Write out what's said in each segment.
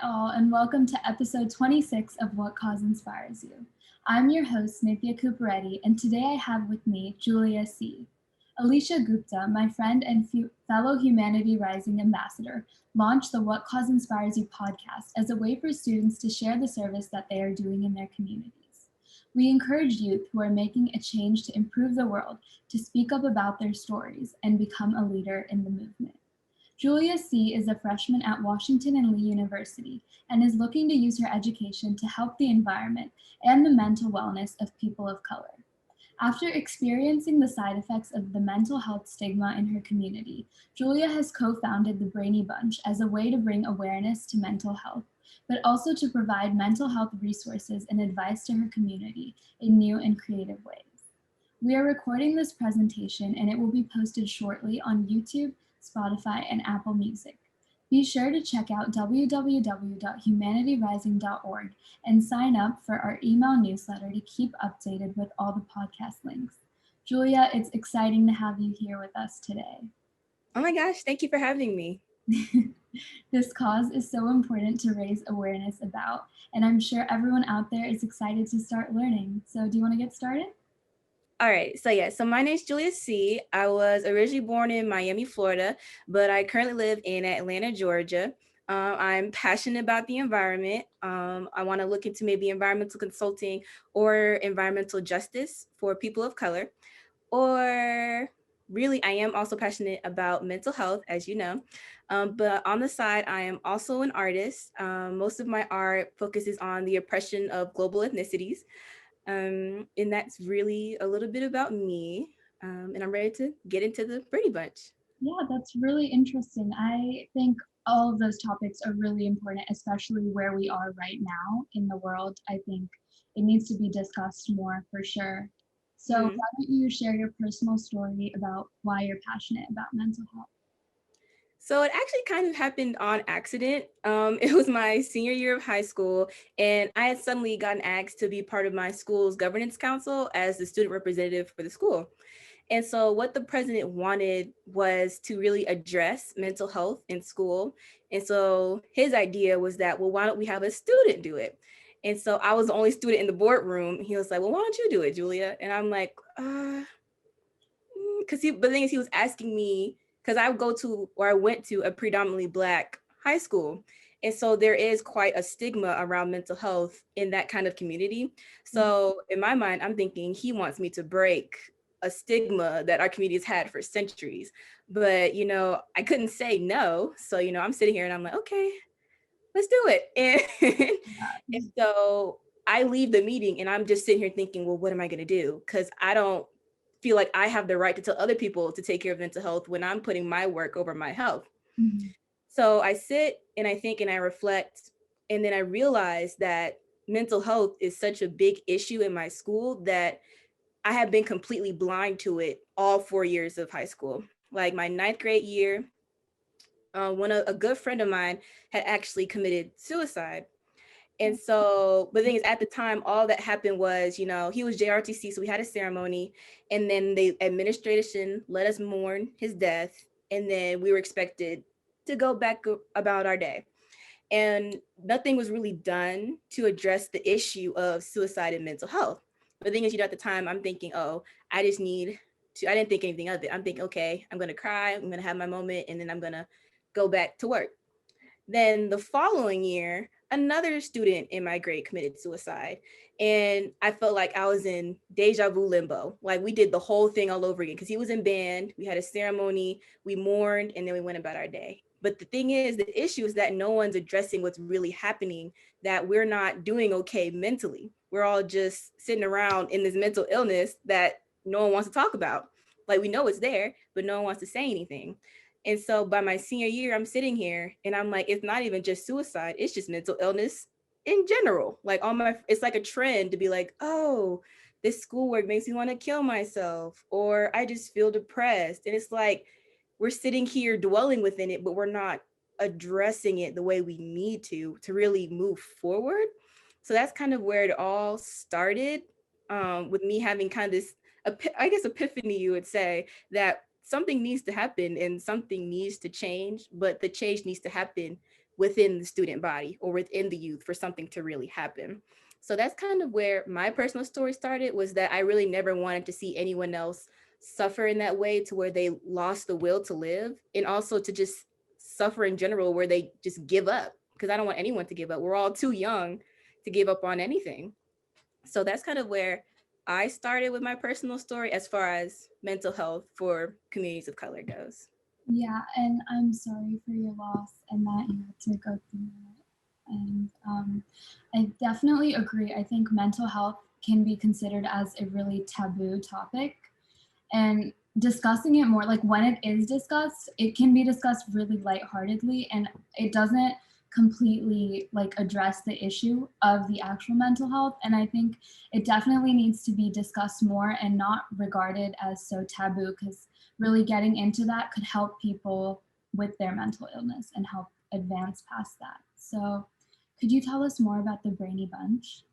all, and welcome to episode 26 of What Cause Inspires You. I'm your host, Nithya Cooperetti, and today I have with me Julia Seay. Alicia Gupta, my friend and fellow Humanity Rising ambassador, launched the What Cause Inspires You podcast as a way for students to share the service that they are doing in their communities. We encourage youth who are making a change to improve the world to speak up about their stories and become a leader in the movement. Julia Seay is a freshman at Washington and Lee University and is looking to use her education to help the environment and the mental wellness of people of color. After experiencing the side effects of the mental health stigma in her community, Julia has co-founded the Brainy Bunch as a way to bring awareness to mental health, but also to provide mental health resources and advice to her community in new and creative ways. We are recording this presentation and it will be posted shortly on YouTube, Spotify, and Apple Music. Be sure to check out www.humanityrising.org and sign up for our email newsletter to keep updated with all the podcast links. Julia, it's exciting to have you here with us today. Oh my gosh, thank you for having me. This cause is so important to raise awareness about, and I'm sure everyone out there is excited to start learning. So do you want to get started? All right, so my name is Julia Seay. I was originally born in Miami, Florida, but I currently live in Atlanta, Georgia. I'm passionate about the environment. I want to look into maybe environmental consulting or environmental justice for people of color. Or really, I am also passionate about mental health, as you know. But on the side, I am also an artist. Most of my art focuses on the oppression of global ethnicities. And that's really a little bit about me. And I'm ready to get into the Brainy Bunch. Yeah, that's really interesting. I think all of those topics are really important, especially where we are right now in the world. I think it needs to be discussed more for sure. So Mhm. why don't you share your personal story about why you're passionate about mental health? So it actually kind of happened on accident. It was my senior year of high school, and I had suddenly gotten asked to be part of my school's governance council as the student representative for the school. And so what the president wanted was to really address mental health in school. And so his idea was that, well, why don't we have a student do it? And so I was the only student in the boardroom. He was like, well, why don't you do it, Julia? And I'm like, because but the thing is, he was asking me, because I went to a predominantly Black high school. And so there is quite a stigma around mental health in that kind of community. So in my mind, I'm thinking he wants me to break a stigma that our community has had for centuries. But, I couldn't say no. So, I'm sitting here and I'm like, okay, let's do it. And so I leave the meeting and I'm just sitting here thinking, well, what am I going to do? Because I don't feel like I have the right to tell other people to take care of mental health when I'm putting my work over my health. Mhm. So I sit and I think and I reflect, and then I realize that mental health is such a big issue in my school that I have been completely blind to it all 4 years of high school. Like my ninth grade year, a good friend of mine had actually committed suicide. And so, but the thing is, at the time, all that happened was, he was JRTC, so we had a ceremony, and then the administration let us mourn his death, and then we were expected to go back about our day. And nothing was really done to address the issue of suicide and mental health. But the thing is, at the time, I'm thinking, oh, I just need to, I didn't think anything of it. I'm thinking, okay, I'm going to cry, I'm going to have my moment, and then I'm going to go back to work. Then the following year, another student in my grade committed suicide. And I felt like I was in deja vu limbo. Like we did the whole thing all over again because he was in band. We had a ceremony, we mourned, and then we went about our day. But the thing is, the issue is that no one's addressing what's really happening, that we're not doing okay mentally. We're all just sitting around in this mental illness that no one wants to talk about. Like we know it's there, but no one wants to say anything. And so by my senior year, I'm sitting here and I'm like, it's not even just suicide, it's just mental illness in general. Like it's like a trend to be like, oh, this schoolwork makes me want to kill myself, or I just feel depressed. And it's like, we're sitting here dwelling within it, but we're not addressing it the way we need to really move forward. So that's kind of where it all started, with me having kind of this, I guess, epiphany, you would say, that something needs to happen and something needs to change, but the change needs to happen within the student body or within the youth for something to really happen. So that's kind of where my personal story started, was that I really never wanted to see anyone else suffer in that way, to where they lost the will to live, and also to just suffer in general, where they just give up, because I don't want anyone to give up. We're all too young to give up on anything. So that's kind of where I started with my personal story as far as mental health for communities of color goes. Yeah, and I'm sorry for your loss and that you had to go through that. And I definitely agree. I think mental health can be considered as a really taboo topic, and discussing it more, like when it is discussed, it can be discussed really lightheartedly, and it doesn't completely like address the issue of the actual mental health. And I think it definitely needs to be discussed more and not regarded as so taboo, because really getting into that could help people with their mental illness and help advance past that. So could you tell us more about the Brainy Bunch?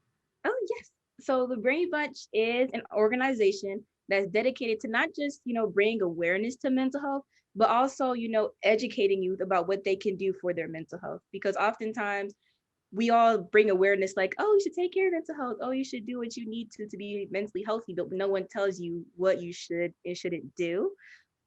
Oh, yes. So the Brainy Bunch is an organization that's dedicated to not just, bringing awareness to mental health, but also, educating youth about what they can do for their mental health. Because oftentimes we all bring awareness like, oh, you should take care of mental health. Oh, you should do what you need to be mentally healthy, but no one tells you what you should and shouldn't do.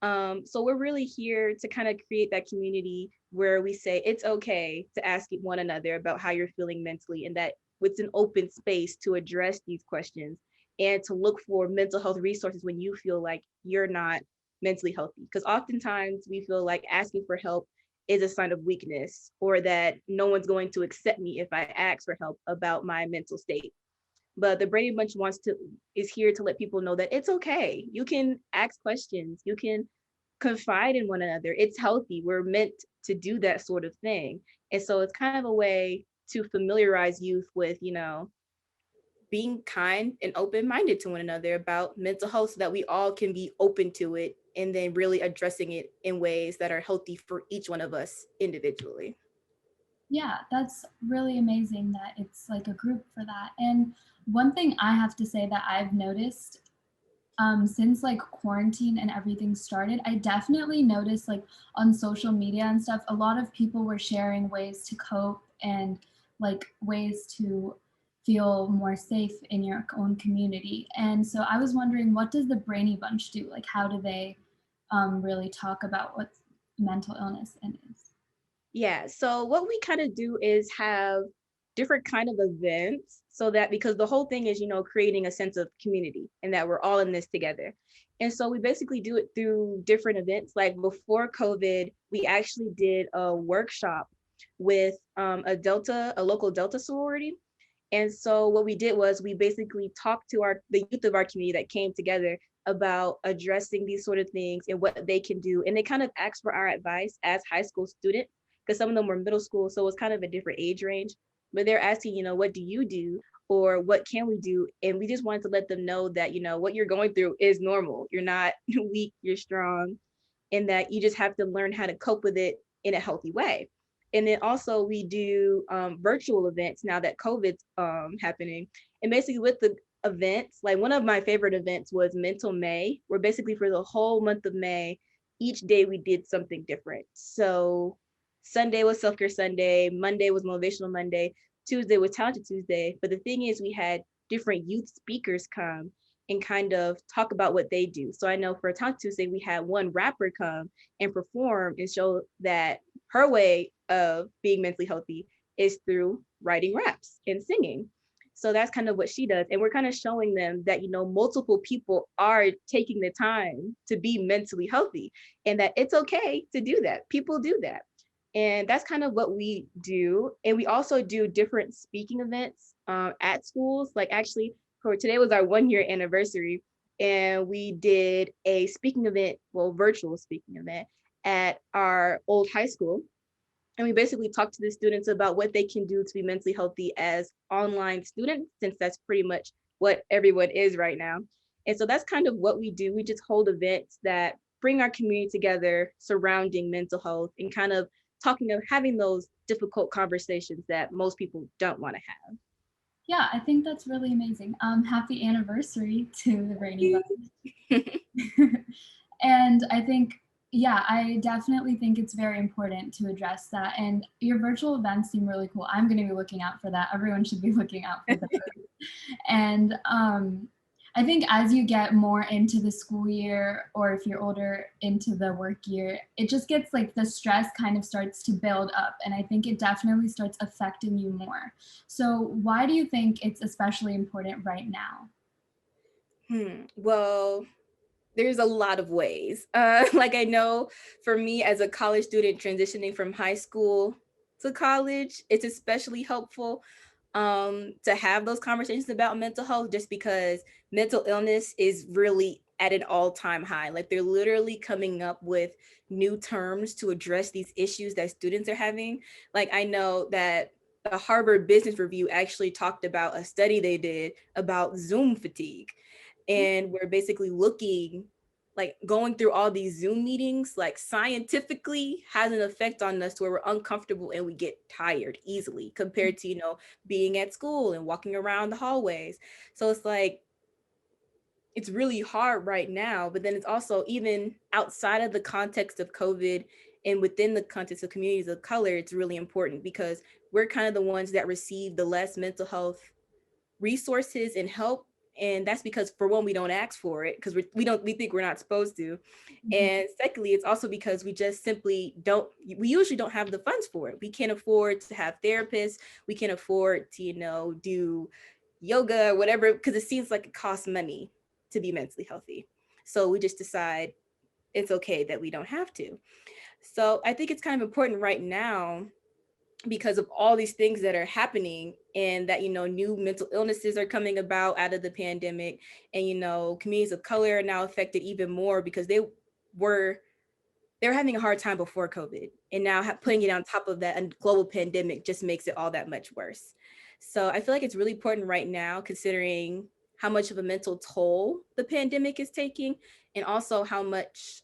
So we're really here to kind of create that community where we say it's okay to ask one another about how you're feeling mentally, and that it's an open space to address these questions and to look for mental health resources when you feel like you're not mentally healthy. Because oftentimes we feel like asking for help is a sign of weakness, or that no one's going to accept me if I ask for help about my mental state. But the Brady Bunch is here to let people know that it's okay. You can ask questions. You can confide in one another. It's healthy. We're meant to do that sort of thing. And so it's kind of a way to familiarize youth with, being kind and open-minded to one another about mental health, so that we all can be open to it, and then really addressing it in ways that are healthy for each one of us individually. Yeah, that's really amazing that it's like a group for that. And one thing I have to say that I've noticed since like quarantine and everything started, I definitely noticed like on social media and stuff, a lot of people were sharing ways to cope and like ways to feel more safe in your own community. And so I was wondering, what does the Brainy Bunch do? Like, how do they really talk about what mental illness is? Yeah, so what we kind of do is have different kind of events, so that, because the whole thing is, creating a sense of community and that we're all in this together. And so we basically do it through different events. Like before COVID, we actually did a workshop with a local Delta sorority. And so what we did was we basically talked to the youth of our community that came together about addressing these sort of things and what they can do. And they kind of asked for our advice as high school students, because some of them were middle school, so it was kind of a different age range. But they're asking, what do you do? Or what can we do? And we just wanted to let them know that, what you're going through is normal. You're not weak, you're strong, and that you just have to learn how to cope with it in a healthy way. And then also we do virtual events now that COVID's happening. And basically with the events, like one of my favorite events was Mental May, where basically for the whole month of May, each day we did something different. So Sunday was Self-Care Sunday, Monday was Motivational Monday, Tuesday was Talented Tuesday. But the thing is, we had different youth speakers come and kind of talk about what they do. So I know for Talented Tuesday, we had one rapper come and perform and show that her way of being mentally healthy is through writing raps and singing. So that's kind of what she does. And we're kind of showing them that, multiple people are taking the time to be mentally healthy, and that it's okay to do that. People do that. And that's kind of what we do. And we also do different speaking events at schools. Like actually, for today was our 1 year anniversary, and we did a speaking event, well, virtual speaking event at our old high school. And we basically talked to the students about what they can do to be mentally healthy as online students, since that's pretty much what everyone is right now. And so that's kind of what we do. We just hold events that bring our community together surrounding mental health, and kind of having those difficult conversations that most people don't want to have. Yeah, I think that's really amazing. Happy anniversary to the Brainy Bunch. And I think, Yeah, I definitely think it's very important to address that. And your virtual events seem really cool. I'm going to be looking out for that. Everyone should be looking out for those. And I think as you get more into the school year, or if you're older into the work year, it just gets like the stress kind of starts to build up. And I think it definitely starts affecting you more. So, why do you think it's especially important right now? Well, there's a lot of ways. Like I know for me as a college student transitioning from high school to college, it's especially helpful to have those conversations about mental health just because mental illness is really at an all-time high. Like they're literally coming up with new terms to address these issues that students are having. Like I know that the Harvard Business Review actually talked about a study they did about Zoom fatigue. And we're basically looking like going through all these Zoom meetings, like scientifically has an effect on us where we're uncomfortable and we get tired easily compared to, being at school and walking around the hallways. So it's like, it's really hard right now, but then it's also even outside of the context of COVID and within the context of communities of color, it's really important because we're kind of the ones that receive the less mental health resources and help. And that's because for one, we don't ask for it because we think we're not supposed to. Mhm. And secondly, it's also because we just simply don't, we usually don't have the funds for it. We can't afford to have therapists. We can't afford to, do yoga or whatever, because it seems like it costs money to be mentally healthy. So we just decide it's okay that we don't have to. So I think it's kind of important right now because of all these things that are happening and that new mental illnesses are coming about out of the pandemic, and communities of color are now affected even more because were they were having a hard time before COVID, and now putting it on top of that, and global pandemic just makes it all that much worse. So I feel like it's really important right now, considering how much of a mental toll the pandemic is taking, and also how much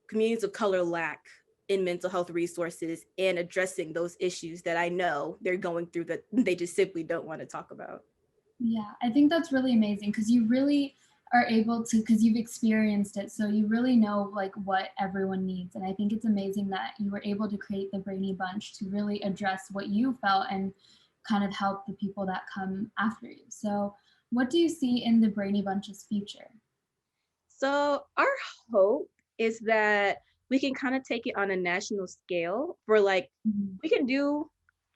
communities of color lack in mental health resources and addressing those issues that I know they're going through that they just simply don't want to talk about. Yeah, I think that's really amazing because you really are able to, because you've experienced it, so you really know like what everyone needs. And I think it's amazing that you were able to create the Brainy Bunch to really address what you felt and kind of help the people that come after you. So, what do you see in the Brainy Bunch's future? So our hope is that we can kind of take it on a national scale for like, Mhm. we can do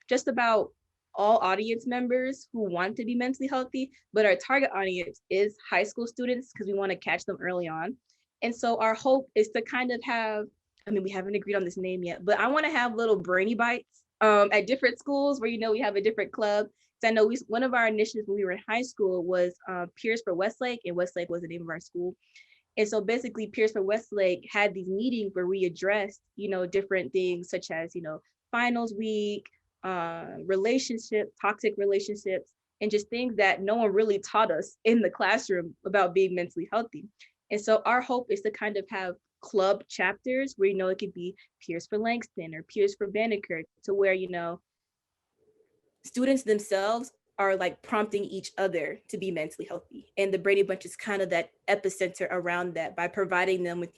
just about all audience members who want to be mentally healthy, but our target audience is high school students because we want to catch them early on. And so our hope is to kind of have, I mean, we haven't agreed on this name yet, but I want to have little brainy bites at different schools where, we have a different club. So I know one of our initiatives when we were in high school was Peers for Westlake, and Westlake was the name of our school. And so basically Peers for Westlake had these meetings where we addressed, different things such as, finals week, toxic relationships, and just things that no one really taught us in the classroom about being mentally healthy. And so our hope is to kind of have club chapters where, it could be Peers for Langston or Peers for Banneker, to where, students themselves are like prompting each other to be mentally healthy. And the Brady Bunch is kind of that epicenter around that by providing them with,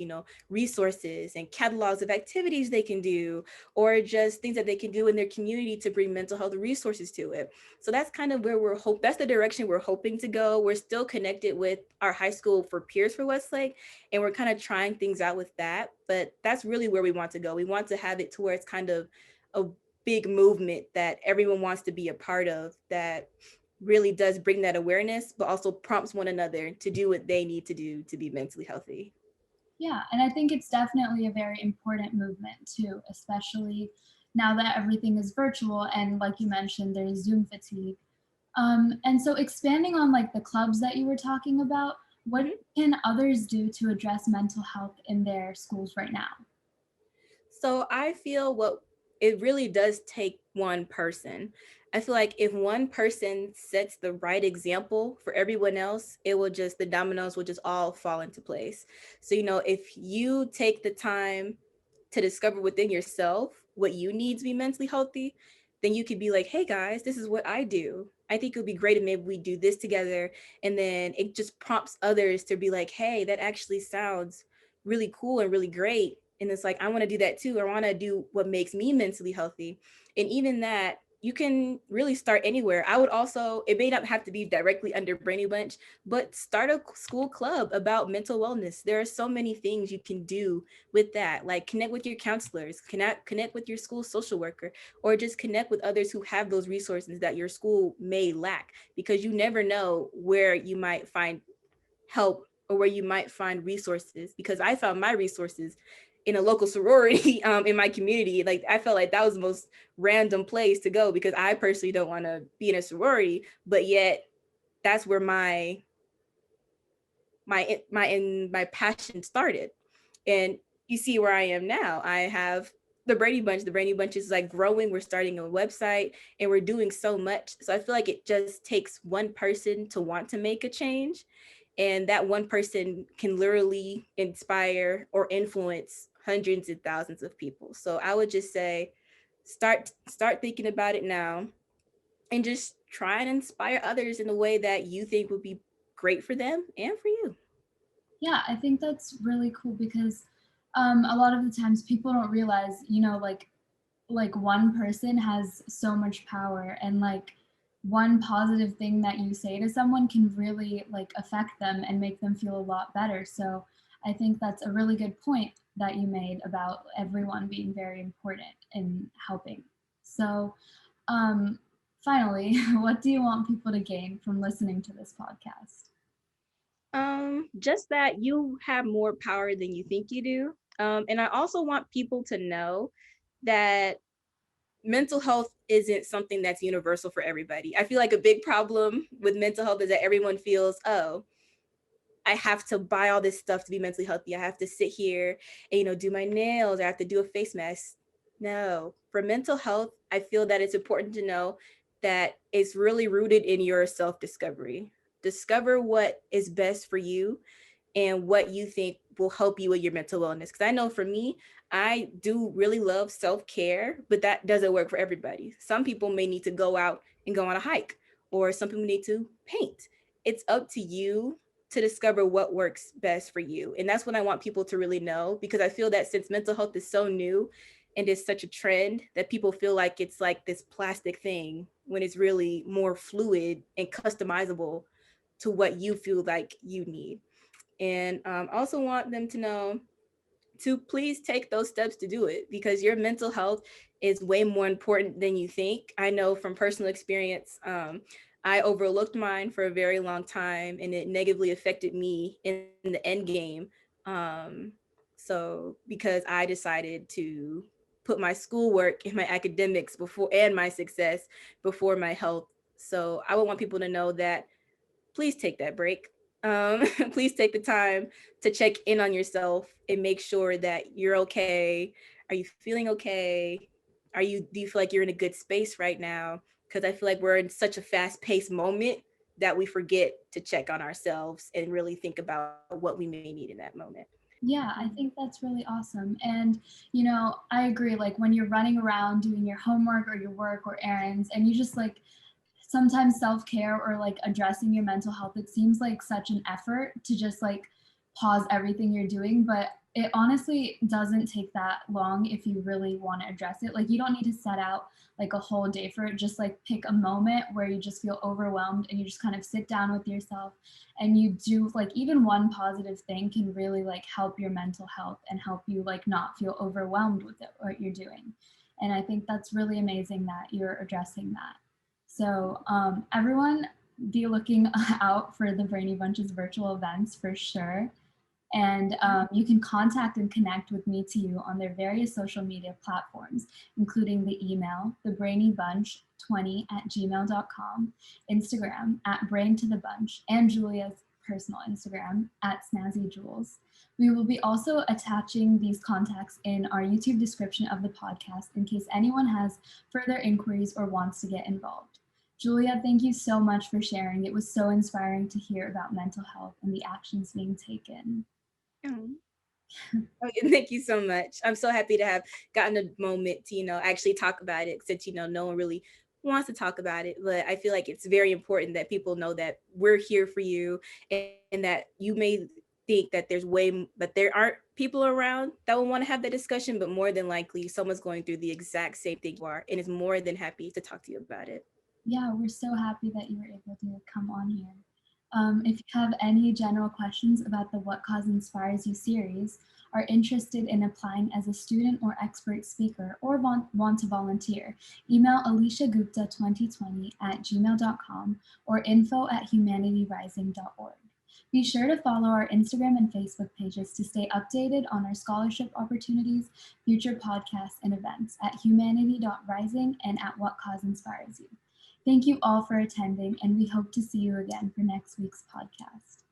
resources and catalogs of activities they can do, or just things that they can do in their community to bring mental health resources to it. So that's kind of where that's the direction we're hoping to go. We're still connected with our high school for Peers for Westlake, and we're kind of trying things out with that. But that's really where we want to go. We want to have it to where it's kind of a big movement that everyone wants to be a part of, that really does bring that awareness, but also prompts one another to do what they need to do to be mentally healthy. Yeah, and I think it's definitely a very important movement too, especially now that everything is virtual and like you mentioned, there's Zoom fatigue. And so expanding on like the clubs that you were talking about, what Mhm. can others do to address mental health in their schools right now? So I feel what it really does take one person. I feel like if one person sets the right example for everyone else, the dominoes will just all fall into place. So, if you take the time to discover within yourself what you need to be mentally healthy, then you could be like, hey guys, this is what I do. I think it would be great if maybe we do this together. And then it just prompts others to be like, hey, that actually sounds really cool and really great. And it's like, I want to do that too. I want to do what makes me mentally healthy. And even that, you can really start anywhere. I would also, it may not have to be directly under Brainy Bunch, but start a school club about mental wellness. There are so many things you can do with that, like connect with your counselors, connect with your school social worker, or just connect with others who have those resources that your school may lack, because you never know where you might find help or where you might find resources. Because I found my resources in a local sorority in my community. Like, I felt like that was the most random place to go, because I personally don't want to be in a sorority, but yet that's where my passion started. And you see where I am now. I have the Brainy Bunch. The Brainy Bunch is like growing. We're starting a website and we're doing so much. So I feel like it just takes one person to want to make a change. And that one person can literally inspire or influence hundreds and thousands of people. So I would just say, start thinking about it now, and just try and inspire others in a way that you think would be great for them and for you. Yeah, I think that's really cool because a lot of the times people don't realize, like one person has so much power, and like one positive thing that you say to someone can really like affect them and make them feel a lot better. So I think that's a really good point that you made about everyone being very important in helping. So um, finally, what do you want people to gain from listening to this podcast? Just that you have more power than you think you do. And I also want people to know that mental health isn't something that's universal for everybody. I feel like a big problem with mental health is that everyone feels, oh, I have to buy all this stuff to be mentally healthy. I have to sit here and, do my nails. I have to do a face mask. No, for mental health, I feel that it's important to know that it's really rooted in your self discovery. Discover what is best for you and what you think will help you with your mental wellness. Because I know for me, I do really love self care, but that doesn't work for everybody. Some people may need to go out and go on a hike, or some people need to paint. It's up to you to discover what works best for you. And that's what I want people to really know, because I feel that since mental health is so new and is such a trend, that people feel like it's like this plastic thing, when it's really more fluid and customizable to what you feel like you need. And also want them to know to please take those steps to do it, because your mental health is way more important than you think. I know from personal experience, I overlooked mine for a very long time, and it negatively affected me in the end game. So because I decided to put my schoolwork and my academics before, and my success before my health. So I would want people to know that please take that break. Please take the time to check in on yourself and make sure that you're okay. Are you feeling okay? Do you feel like you're in a good space right now? Because I feel like we're in such a fast-paced moment that we forget to check on ourselves and really think about what we may need in that moment. Yeah, I think that's really awesome. And, I agree. Like when you're running around doing your homework or your work or errands, and you just like sometimes self care or like addressing your mental health, it seems like such an effort to just like pause everything you're doing. But it honestly doesn't take that long if you really want to address it. Like you don't need to set out like a whole day for it. Just like pick a moment where you just feel overwhelmed and you just kind of sit down with yourself and you do like even one positive thing can really like help your mental health and help you like not feel overwhelmed with it, what you're doing. And I think that's really amazing that you're addressing that. So everyone be looking out for the Brainy Bunch's virtual events for sure. And you can contact and connect with me to you on their various social media platforms, including the email, thebrainybunch20@gmail.com, Instagram @braintothebunch, and Julia's personal Instagram @snazzyjules. We will be also attaching these contacts in our YouTube description of the podcast in case anyone has further inquiries or wants to get involved. Julia, thank you so much for sharing. It was so inspiring to hear about mental health and the actions being taken. Oh, thank you so much. I'm so happy to have gotten a moment to, actually talk about it, since, no one really wants to talk about it. But I feel like it's very important that people know that we're here for you, and that you may think that that there aren't people around that will want to have that discussion, but more than likely someone's going through the exact same thing you are and is more than happy to talk to you about it. Yeah, we're so happy that you were able to come on here. If you have any general questions about the What Cause Inspires You series, are interested in applying as a student or expert speaker, or want to volunteer, email aliciagupta2020@gmail.com or info@humanityrising.org. Be sure to follow our Instagram and Facebook pages to stay updated on our scholarship opportunities, future podcasts, and events at humanity.rising and at What Cause Inspires You. Thank you all for attending, and we hope to see you again for next week's podcast.